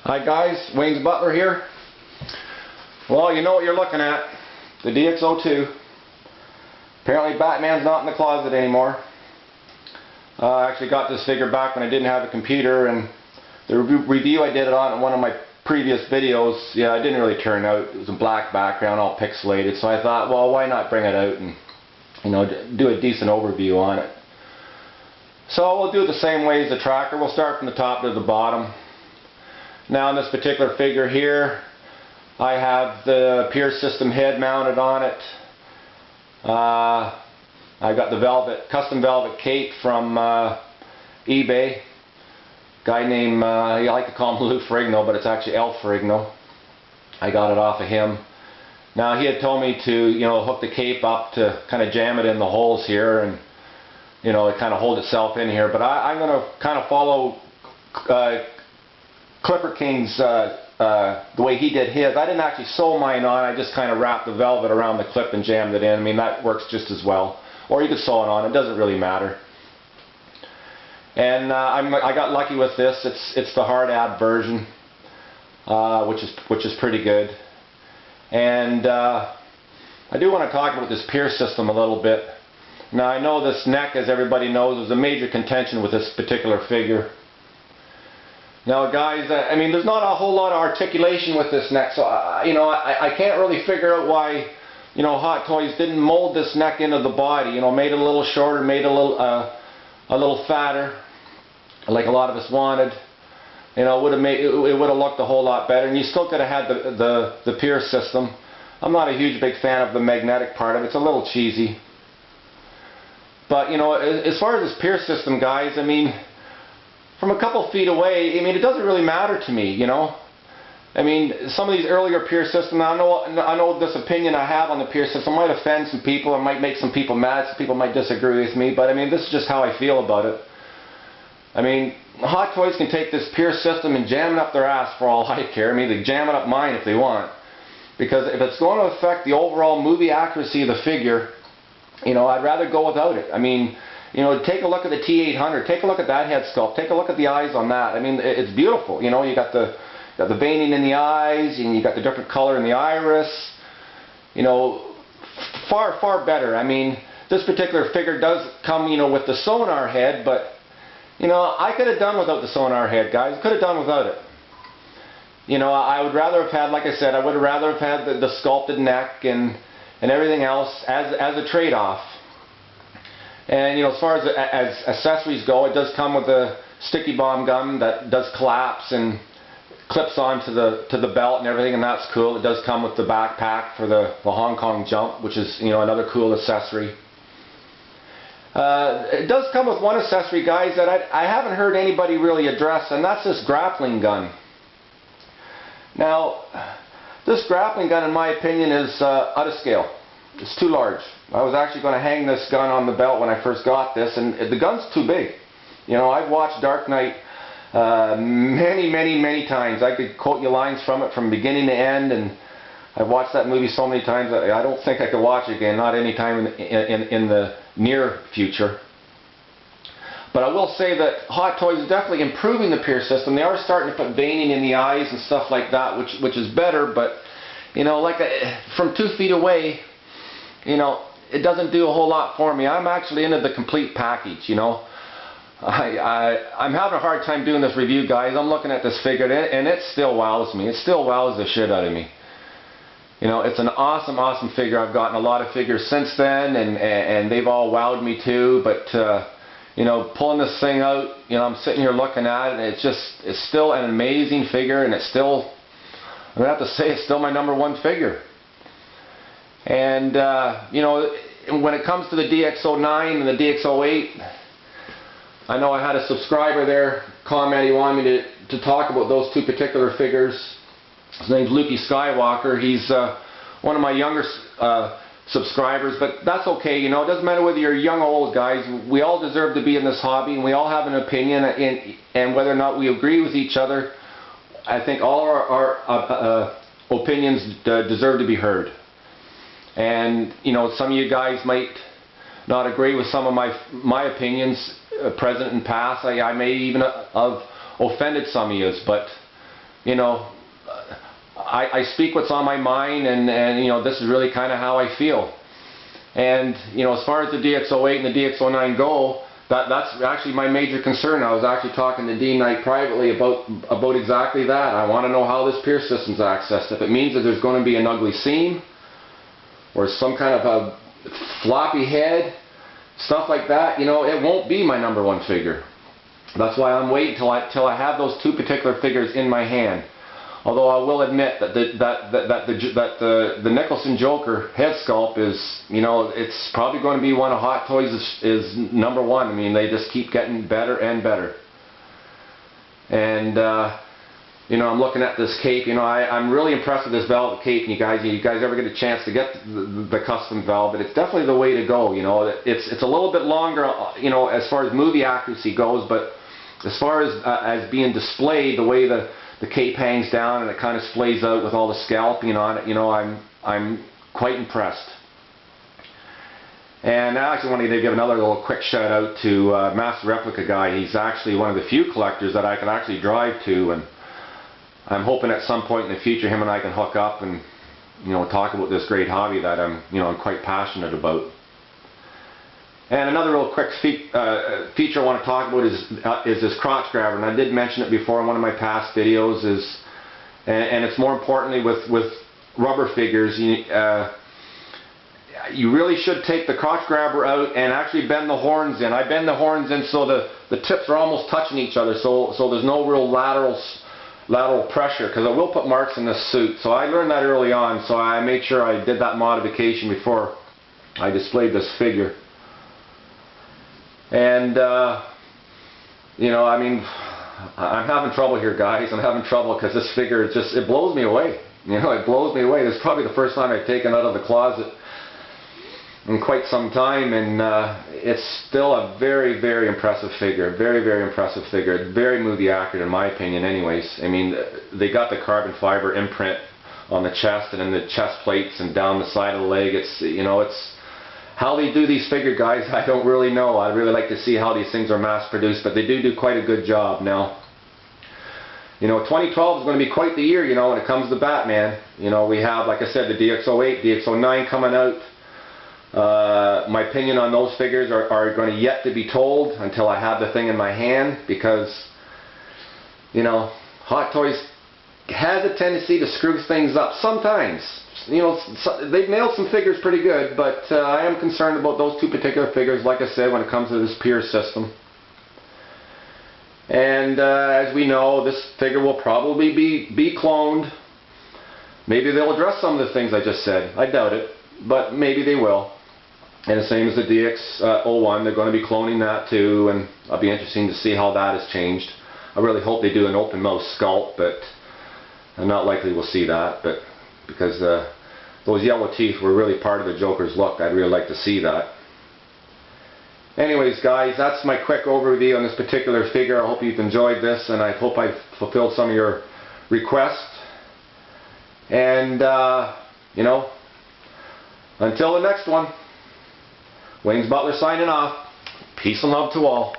Hi guys, Wayne's Butler here. Well, you know what you're looking at. The DX02. Apparently Batman's not in the closet anymore. I actually got this figure back when I didn't have a computer, and the review I did it on one of my previous videos, yeah, it didn't really turn out. It was a black background, all pixelated, so I thought, well, why not bring it out and, you know, do a decent overview on it. So we'll do it the same way as the tracker. We'll start from the top to the bottom. Now in this particular figure here, I have the Pierce System head mounted on it. I got the custom velvet cape from eBay. Guy named, I like to call him Lou Ferrigno, but it's actually El Ferrigno. I got it off of him. Now he had told me to, you know, hook the cape up to kind of jam it in the holes here, and you know, it kind of hold itself in here. But I'm going to kind of follow Clipper King's, the way he did his. I didn't actually sew mine on, I just kind of wrapped the velvet around the clip and jammed it in. I mean, that works just as well. Or you could sew it on, it doesn't really matter. And I got lucky with this. It's the hard ab version, which is pretty good. And I do want to talk about this Pierce System a little bit. Now I know this neck, as everybody knows, was a major contention with this particular figure. Now guys, I mean, there's not a whole lot of articulation with this neck, so you know, I can't really figure out why, you know, Hot Toys didn't mold this neck into the body. You know, made it a little shorter, made it a little fatter, like a lot of us wanted. You know, it would have looked a whole lot better, and you still could have had the Pierce System. I'm not a huge big fan of the magnetic part of it. It's a little cheesy. But, you know, as far as this Pierce System, guys, I mean, from a couple feet away, I mean, it doesn't really matter to me, you know. I mean, some of these earlier Pierce Systems, I know this opinion I have on the Pierce System might offend some people, it might make some people mad, some people might disagree with me, but I mean, this is just how I feel about it. I mean, Hot Toys can take this Pierce System and jam it up their ass for all I care. I mean, they jam it up mine if they want. Because if it's going to affect the overall movie accuracy of the figure, you know, I'd rather go without it. I mean, you know, take a look at the T800. Take a look at that head sculpt. Take a look at the eyes on that. I mean, it's beautiful. You know, you got the veining in the eyes, and you got the different color in the iris. You know, far better. I mean, this particular figure does come, you know, with the sonar head, but you know, I could have done without the sonar head, guys. Could have done without it. You know, I would rather have had, like I said, I would have rather have had the sculpted neck and everything else as a trade-off. And you know, as far as accessories go, it does come with a sticky bomb gun that does collapse and clips onto the belt and everything, and that's cool. It does come with the backpack for the Hong Kong jump, which is, you know, another cool accessory. It does come with one accessory, guys, that I haven't heard anybody really address, and that's this grappling gun. Now, this grappling gun, in my opinion, is out of scale. It's too large. I was actually going to hang this gun on the belt when I first got this, and the gun's too big. You know, I've watched Dark Knight many times. I could quote you lines from it from beginning to end, and I've watched that movie so many times that I don't think I could watch it again, not any time in the near future. But I will say that Hot Toys is definitely improving the Pierce System. They are starting to put veining in the eyes and stuff like that, which is better, but you know, like from 2 feet away, you know, it doesn't do a whole lot for me. I'm actually into the complete package, you know. I'm having a hard time doing this review, guys. I'm looking at this figure, and it still wows me. It still wows the shit out of me. You know, it's an awesome figure. I've gotten a lot of figures since then, and they've all wowed me too. But you know, pulling this thing out, you know, I'm sitting here looking at it, and it's still an amazing figure, and it's still, I'm gonna have to say, it's still my #1 figure. And you know, when it comes to the DX09 and the DX08, I know I had a subscriber there comment he wanted me to talk about those two particular figures. His name's Lukey Skywalker. He's one of my younger subscribers, but that's okay. You know, it doesn't matter whether you're young or old, guys. We all deserve to be in this hobby, and we all have an opinion, and whether or not we agree with each other, I think all our opinions deserve to be heard. And you know, some of you guys might not agree with some of my opinions, present and past. I may even have offended some of you, but you know, I speak what's on my mind, and you know, this is really kind of how I feel. And you know, as far as the DX08 and the DX09 go, that's actually my major concern. I was actually talking to Dean Knight privately about exactly that. I want to know how this pierce system's accessed. If it means that there's going to be an ugly seam, or some kind of a floppy head, stuff like that, you know, it won't be my #1 figure. That's why I'm waiting till I have those two particular figures in my hand. Although I will admit that the Nicholson Joker head sculpt is, you know, it's probably going to be one of Hot Toys' is #1. I mean, they just keep getting better and better. And you know, I'm looking at this cape. You know, I'm really impressed with this velvet cape. And you guys ever get a chance to get the custom velvet, it's definitely the way to go. You know, it's a little bit longer, you know, as far as movie accuracy goes, but as far as being displayed, the way the cape hangs down and it kind of splays out with all the scalping on it, you know, I'm quite impressed. And I actually wanted to give another little quick shout out to Master Replica Guy. He's actually one of the few collectors that I can actually drive to, and I'm hoping at some point in the future him and I can hook up and, you know, talk about this great hobby that I'm quite passionate about. And another real quick feature I want to talk about is this crotch grabber, and I did mention it before in one of my past videos. And it's more importantly with rubber figures, you really should take the crotch grabber out and actually bend the horns in. I bend the horns in so the tips are almost touching each other, so there's no real lateral pressure, because I will put marks in this suit. So I learned that early on, so I made sure I did that modification before I displayed this figure. And you know, I mean, I'm having trouble here, guys. I'm having trouble because this figure, it blows me away. You know, it blows me away. This is probably the first time I've taken it out of the closet in quite some time, and it's still a very, very impressive figure. Very, very impressive figure. Very movie accurate in my opinion anyways. I mean, they got the carbon fiber imprint on the chest and in the chest plates and down the side of the leg. It's, you know, it's how they do these figure, guys, I don't really know. I'd really like to see how these things are mass produced, but they do quite a good job. Now, you know, 2012 is going to be quite the year, you know, when it comes to Batman. You know, we have, like I said, the DX08, DX09 coming out. My opinion on those figures are going to yet to be told until I have the thing in my hand, because, you know, Hot Toys has a tendency to screw things up sometimes. You know, they've nailed some figures pretty good, but I am concerned about those two particular figures, like I said, when it comes to this pierce system. And as we know, this figure will probably be cloned. Maybe they'll address some of the things I just said. I doubt it, but maybe they will. And the same as the DX01, they're going to be cloning that too, and it'll be interesting to see how that has changed. I really hope they do an open mouth sculpt, but I'm not likely we'll see that, but because those yellow teeth were really part of the Joker's look, I'd really like to see that. Anyways, guys, that's my quick overview on this particular figure. I hope you've enjoyed this, and I hope I've fulfilled some of your requests. And, you know, until the next one, Wayne's Butler signing off. Peace and love to all.